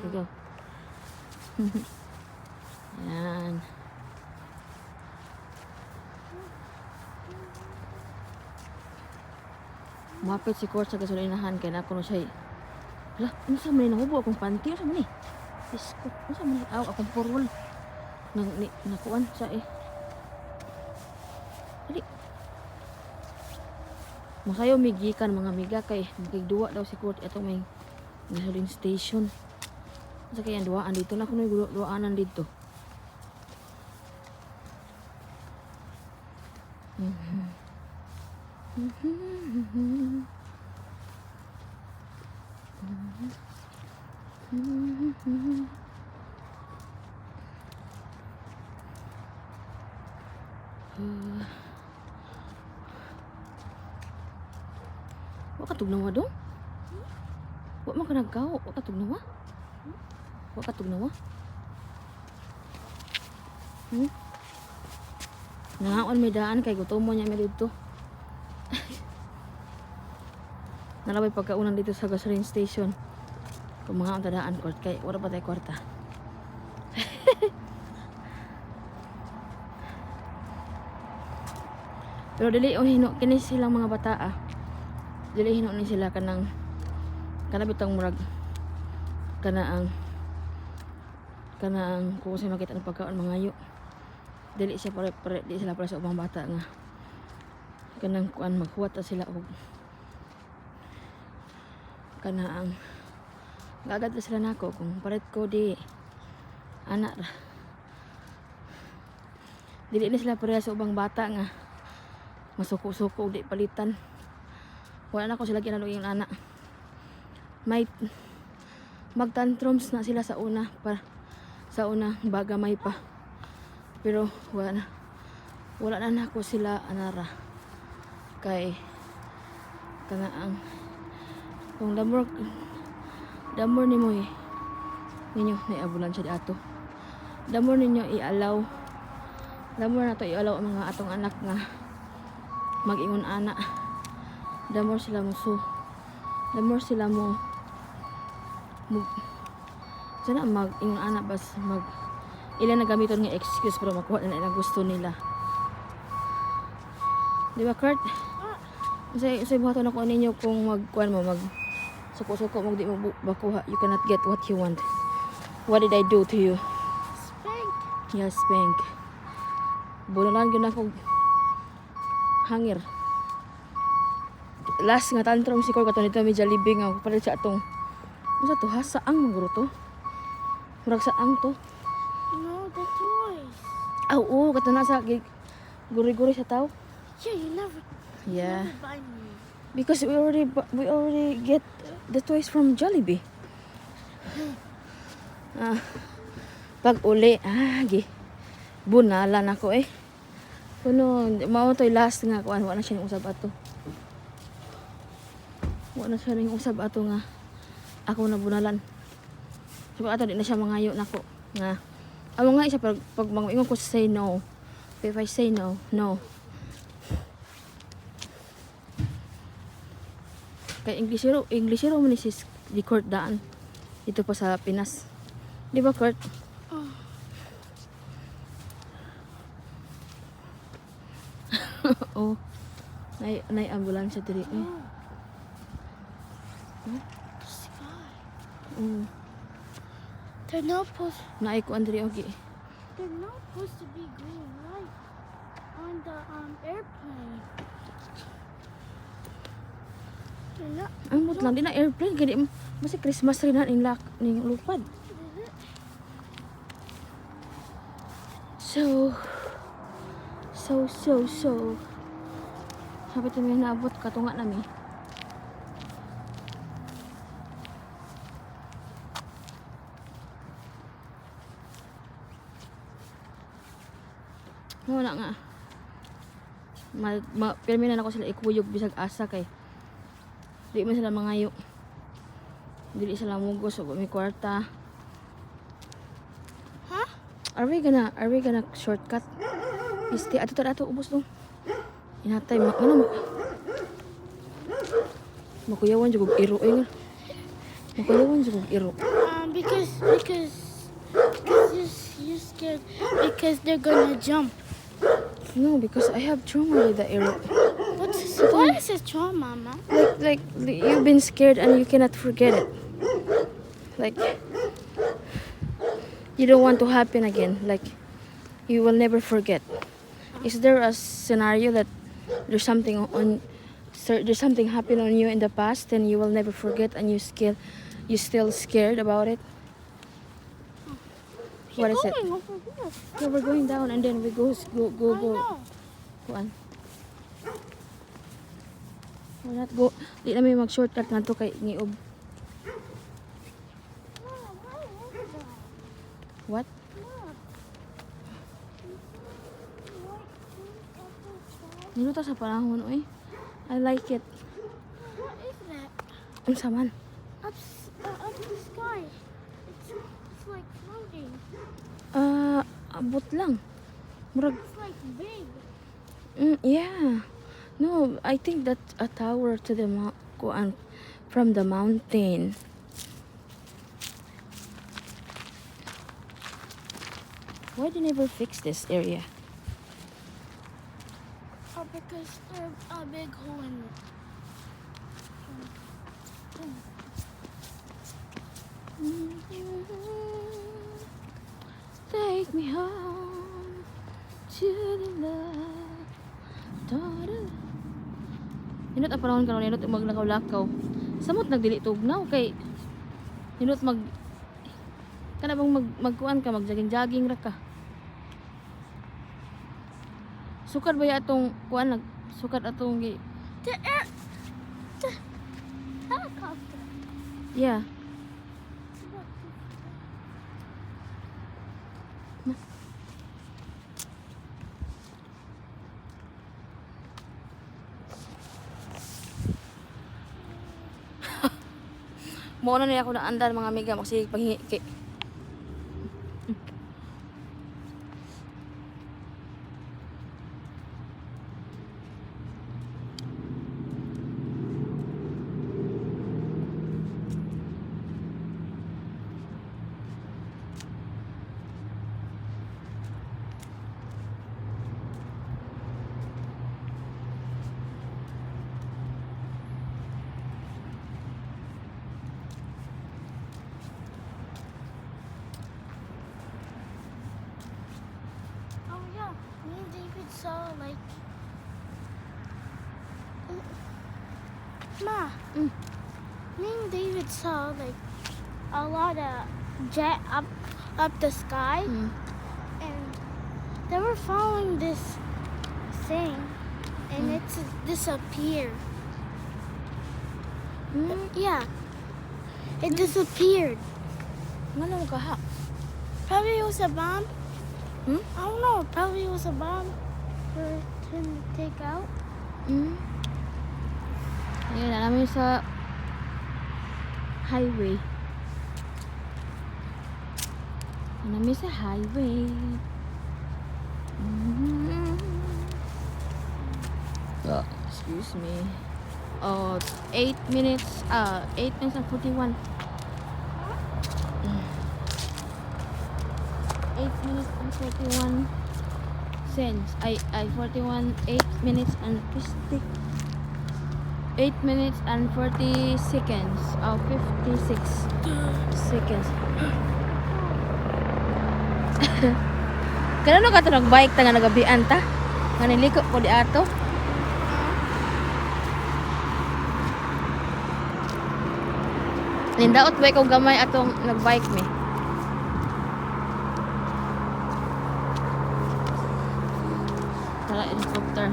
Okay, go. Ayan. Mapit si Court sa gasolinahan kaya na ako na siya. Hala, ano sa man nahubo akong panty? Ano sa man Isko, ano sa man aw akong purwal. Nakuan sa Dali. Masayo migikan mga miga kay magigduwa daw si Court atong may gasoline station. Sa kaya duwaan dito na kuno duwaanan dito. Wa ka tugnawa dong? Wa man ka nagkaw, wa ka tugnawa? Wa ka tugnawa? Nangaon may daan kay gutom mo niya mi dito. Nalabay pagkaunan dito sa gasoline station. Kung mga tadaan Court kay wala pa tayo kwarta. Pero dili hino kini silang mga bata Dili hino ni sila kanang bitang murag kanaang kung sa makita ng pagkaon mangayo. Dili siya pare di sila para sa ubang bata nga kanang kuan maghuwat sila og kanaang gagad sila nako kung paret ko di anak ra. Dili ni sila pareha sa ubang bata nga masuko-suko di palitan. Wala na ko sila kinalo yung anak. May magtantrums na sila sa una bagamay pa. Pero wala na nako sila anara. Kay kanaang kung damor nimo ninyo may ambulansya di ato. Damor ninyo i-allow na to i-allow ang mga atong anak nga mag-ingon anak. Damor sila mo sana mag-ingon anak bas ilan na gamiton nga excuse pero makuha na ilang gusto nila. Di ba Kurt? Say buhaton ako ninyo kung magkuan mo suko-suko mo di mo bakuha. You cannot get what you want. What did I do to you? Spank. Yes, spank. Bunalan gyud ako hangir. Last nga tantrum si Court kato nito may Jollibee nga palit sa atong unsa to ha saang maguro to. Murag saang to. No, the toys. Oo, kato na sa guri-guri sa tao. Yeah, you never buy me. Because we already get the toys from Jollibee. Pag uli, bunalan ako Kuno, mao to'y last nga kuan, wala na siya ng usab ato. Wala na siya ng usab ato nga ako na bunalan. So ato di na siya mangayo nako nga. Amo nga isa pag mangingon ko say no. If I say no, no. Kay Englishero man ni sis di Court daan dito pa sa Pinas. Di ba Court? Oh. Nay ambulansya diri Sky. They're not supposed Naay ko andiri ogi. They're not supposed to be green light on the airplane. They're not. Ambot lang di na airplane kay di masi Christmas rin na ning lupad. So Habit may naabot katunga nami. Wala nga. Pirminan ako sila ikuyog bisag asa kay di man sila mangayo. Dili sila mugos o may kwarta. Huh? Are we gonna shortcut? Isti ato ubos dong. Inatay makuyawan jud og iro Makuyawan jud og iro. Because you're scared because they're gonna jump. No, because I have trauma with the arrow. What is a trauma, Mama? Like you've been scared and you cannot forget it. Like you don't want to happen again. Like you will never forget. Is there a scenario that there's something there's something happened on you in the past and you will never forget and you still scared about it? What is it? Going over here. So we're going down and then we go. I know. Kuan. We're not go. Di namin mag-shortcut nga to kay Ngiob. Mom, why is that? What? Mom. Nino ta sa panahon oy. I like it. What is that? Ang saman. Up the sky. It's like floating. Abot lang. Murag, It's like big. yeah. No, I think that's a tower to the kuan from the mountain. Why do you never fix this area? Oh, because there's a big hole in it. Take me home to the love. Nindot ang panahon karon nindot maglakaw-lakaw. Samot nagdili tugnaw kay nindot kana bang magkuan ka magjaging-jaging ra ka. Sukad ba ya atong kuan sukad atong The helicopter. yeah. Mo na niya ako naandar mga amiga magsige panghingi kay Oh yeah, me and David saw like. Ma, Mm. me and David saw like a lot of jet up the sky, and they were following this thing, and it's disappeared. Yeah, it disappeared. Ngano ka ha? Probably it was a bomb. Hmm? I don't know. Probably it was a bomb for him to take out. Ayan na namin sa highway. Ayan namin sa highway. Excuse me. 8 minutes. 8 minutes and 41. 8 minutes and 41 cents. 41. 8 minutes and 50. 8 minutes and 40 seconds. 56 seconds. Kanano ka ito nag-bike ta nga nagabian ta? Nga niliko ko di ato? Nindaot ba ikaw gamay atong nag-bike me? Tara, helicopter.